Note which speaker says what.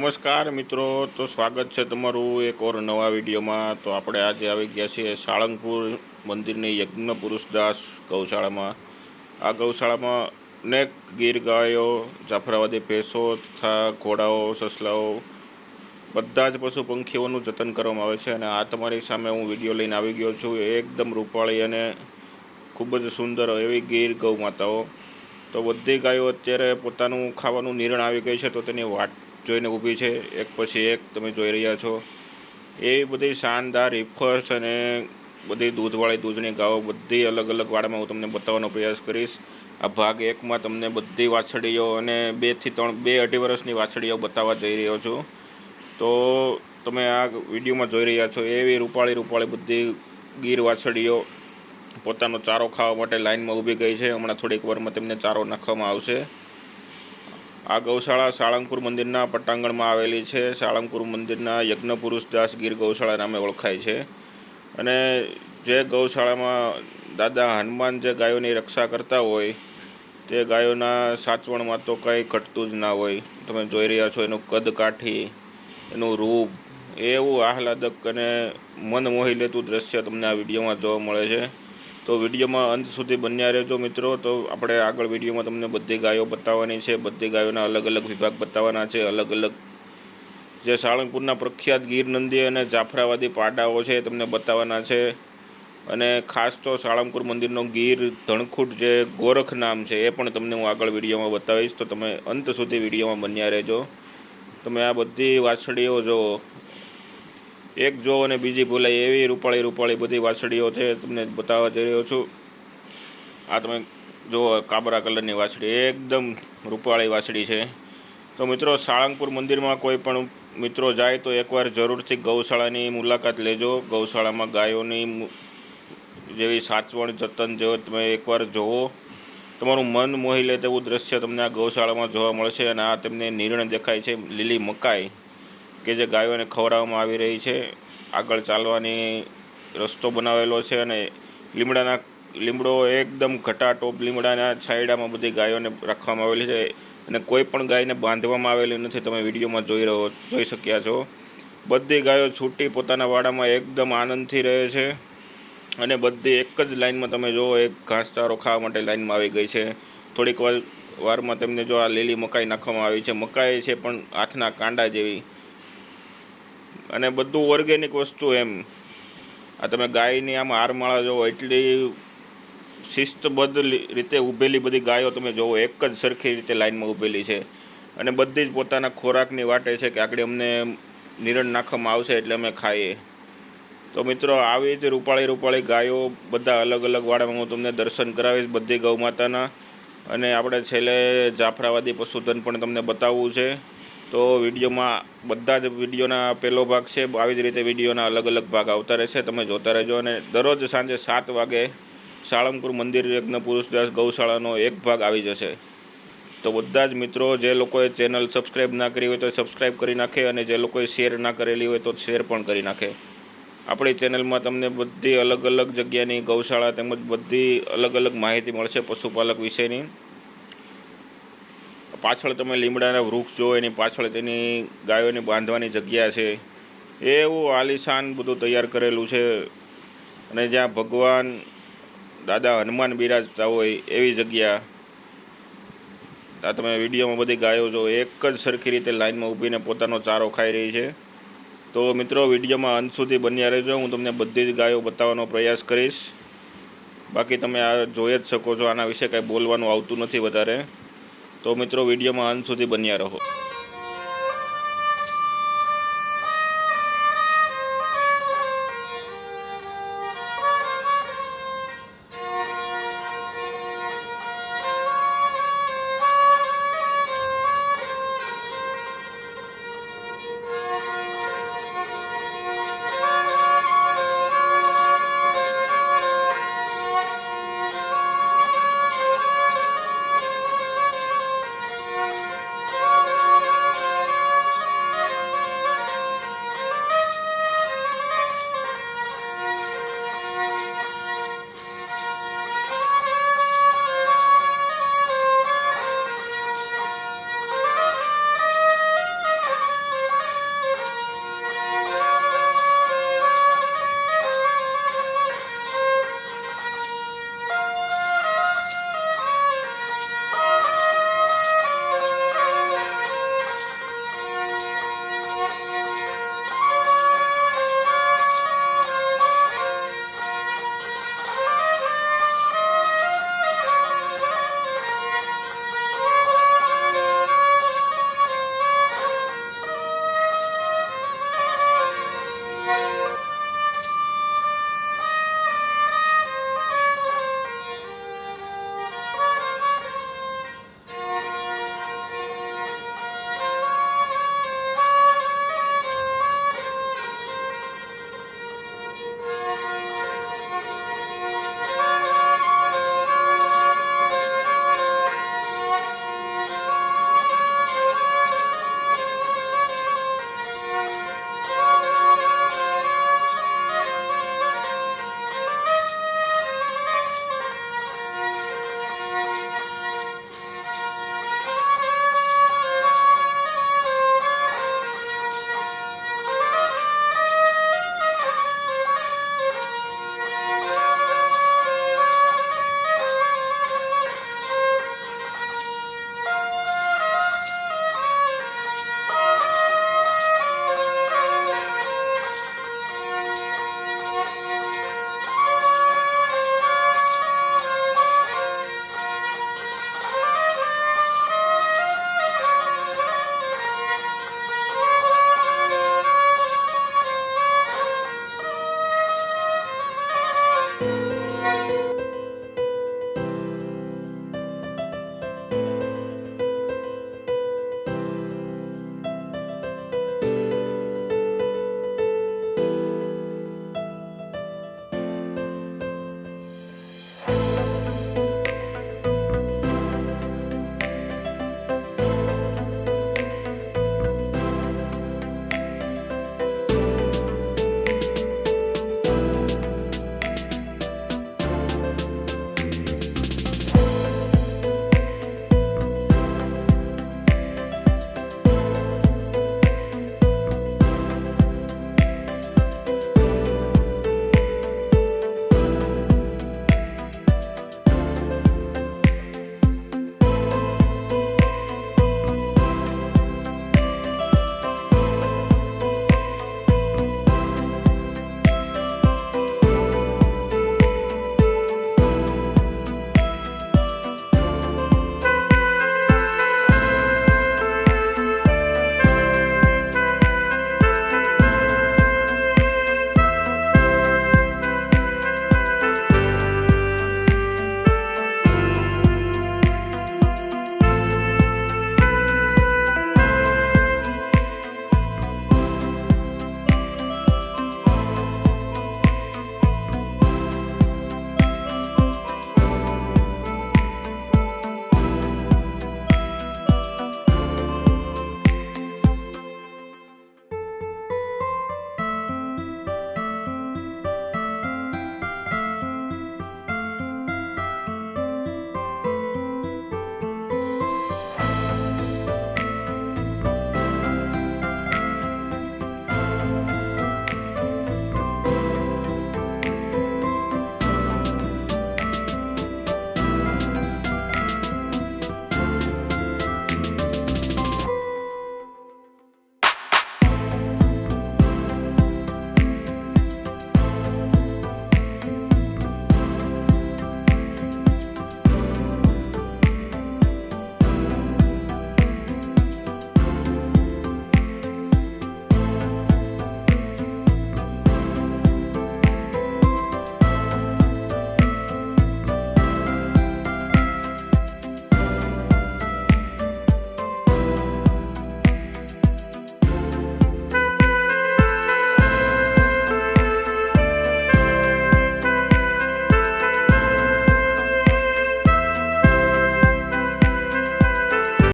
Speaker 1: નમસ્કાર મિત્રો, તો સ્વાગત છે તમારું એક ઓર નવા વિડીયોમાં। તો આપણે આજે આવી ગયા છીએ સાળંગપુર મંદિરની યજ્ઞ પુરુષદાસ ગૌશાળામાં। આ ગૌશાળામાં અનેક ગીર ગાયો, જાફરાબાદી ભેંસો તથા ઘોડાઓ, સસલાઓ બધા જ પશુ પંખીઓનું જતન કરવામાં આવે છે। અને આ તમારી સામે હું વિડીયો લઈને આવી ગયો છું। એકદમ રૂપાળી અને ખૂબ જ સુંદર એવી ગીર ગૌ માતાઓ। તો બધી ગાયો અત્યારે પોતાનું ખાવાનું નિરણ આવી ગઈ છે, તો તેની વાટ જોઈને ઊભી છે। એક પછી એક તમે જોઈ રહ્યા છો એ બધી શાનદાર રિફર્સ અને બધી દૂધવાળી દૂધની ગાયો બધી અલગ અલગ વાડામાં હું તમને બતાવવાનો પ્રયાસ કરીશ। આ ભાગ એકમાં તમને બધી વાછડીઓ અને 2 થી 2-2.5 વર્ષની વાછડીઓ બતાવવા જઈ રહ્યો છું। તો તમે આ વિડીયોમાં જોઈ રહ્યા છો એવી રૂપાળી બધી ગીર વાછડીઓ પોતાનો ચારો ખાવા માટે લાઇનમાં ઊભી ગઈ છે। હમણાં થોડીક વારમાં તેમને ચારો નાખવામાં આવશે। આ ગૌશાળા સાળંગપુર મંદિરના પટાંગણમાં આવેલી છે। સાળંગપુર મંદિરના યજ્ઞ પુરુષદાસ ગીર ગૌશાળા નામે ઓળખાય છે। અને જે ગૌશાળામાં દાદા હનુમાન જે ગાયોની રક્ષા કરતા હોય તે ગાયોના સાચવણમાં તો કંઈ ઘટતું જ ના હોય। તમે જોઈ રહ્યા છો એનું કદ કાઠી, એનું રૂપ, એવું આહલાદક અને મન મોહી લેતું દ્રશ્ય તમને આ વિડીયોમાં જોવા મળે છે। તો વિડીયોમાં અંત સુધી બન્યા રહેજો મિત્રો। તો આપણે આગળ વિડીયોમાં તમને બધી ગાયો બતાવવાની છે, બધી ગાયોના અલગ અલગ વિભાગ બતાવવાના છે। અલગ અલગ જે સાળંગપુરના પ્રખ્યાત ગીર નંદી અને જાફરાવાદી પાડાઓ છે તમને બતાવવાના છે। અને ખાસ તો સાળંગપુર મંદિરનો ગીર ધણખૂટ જે ગોરખ નામ છે એ પણ તમને હું આગળ વિડીયોમાં બતાવીશ। તો તમે અંત સુધી વિડીયોમાં બન્યા રહેજો। તમે આ બધી વાછડીઓ જો એક જો અને બીજી ભૂલાય એવી રૂપાળી બધી વાછડીઓ છે તમને બતાવવા જઈ રહ્યો છું। આ તમે જો કાબરા કલરની વાછડી એકદમ રૂપાળી વાછડી છે। તો મિત્રો, સાળંગપુર મંદિરમાં કોઈ પણ મિત્રો જાય તો એકવાર જરૂરથી ગૌશાળાની મુલાકાત લેજો। ગૌશાળામાં ગાયોની જેવી સાચવણ જતન જેવો તમે એકવાર જોવો, તમારું મન મોહી લે તેવું દ્રશ્ય તમને આ ગૌશાળામાં જોવા મળશે। અને આ તેમને નિરણ દેખાય છે લીલી મકાઈ કે જે ગાયોને ખવડાવવામાં આવી રહી છે। આગળ ચાલવાની રસ્તો બનાવેલો છે અને લીમડો એકદમ ઘટાટોપ લીમડાના છાંયડામાં બધી ગાયોને રાખવામાં આવેલી છે। અને કોઈ પણ ગાયને બાંધવામાં આવેલી નથી, તમે વિડીયોમાં જોઈ શક્યા છો। બધી ગાયો છૂટી પોતાના વાડામાં એકદમ આનંદથી રહે છે। અને બધી એક જ લાઇનમાં તમે જુઓ, એક ઘાસચારો ખાવા માટે લાઇનમાં આવી ગઈ છે। થોડીક વારમાં તેમને જો આ લીલી મકાઈ નાખવામાં આવી છે। મકાઈ છે પણ હાથના કાંડા જેવી, અને બધું ઓર્ગેનિક વસ્તુ એમ। આ તમે ગાયની આમ હારમાળા જોવો, એટલી શિસ્તબદ્ધ રીતે ઊભેલી બધી ગાયો તમે જોવો, એક જ સરખી રીતે લાઇનમાં ઊભેલી છે। અને બધી જ પોતાના ખોરાકની વાટે છે કે આગળ અમને નિરણ નાખવામાં આવશે એટલે અમે ખાઈએ। તો મિત્રો, આવી જ રૂપાળી ગાયો બધા અલગ અલગ વાડામાં હું તમને દર્શન કરાવીશ બધી ગૌ માતાના। અને આપણે છેલ્લે જાફરાવાદી પશુધન પણ તમને બતાવવું છે। તો વિડીયોમાં બધા જ વિડીયોના પહેલો ભાગ છે, આવી જ રીતે વિડીયોના અલગ અલગ ભાગ આવતા રહેશે, તમે જોતા રહેજો। અને દરરોજ સાંજે 7 વાગે સાળંગપુર મંદિર યજ્ઞ પુરુષદાસ ગૌશાળાનો એક ભાગ આવી જશે। તો બધા જ મિત્રો, જે લોકોએ ચેનલ સબસ્ક્રાઈબ ના કરી હોય તો સબસ્ક્રાઈબ કરી નાખે, અને જે લોકોએ શેર ના કરેલી હોય તો શેર પણ કરી નાખે। આપણી ચેનલમાં તમને બધી અલગ અલગ જગ્યાની ગૌશાળા તેમજ બધી અલગ અલગ માહિતી મળશે પશુપાલક વિશેની। પાછળ તમે લીમડાના વૃક્ષ જો, એની પાછળ તેની ગાયોને બાંધવાની જગ્યા છે, એવું આલિશાન બધું તૈયાર કરેલું છે। અને જ્યાં ભગવાન દાદા હનુમાન બિરાજતા હોય એવી જગ્યા। આ તમે વિડીયોમાં બધી ગાયો જો એક જ સરખી રીતે લાઇનમાં ઊભીને પોતાનો ચારો ખાઈ રહી છે। તો મિત્રો, વિડીયોમાં અંત સુધી બન્યા રહેજો, હું તમને બધી જ ગાયો બતાવવાનો પ્રયાસ કરીશ। બાકી તમે આ જોઈ જ શકો છો, આના વિશે કાંઈ બોલવાનું આવતું નથી વધારે। તો મિત્રો, વિડીયોમાં અંત સુધી બન્યા રહો।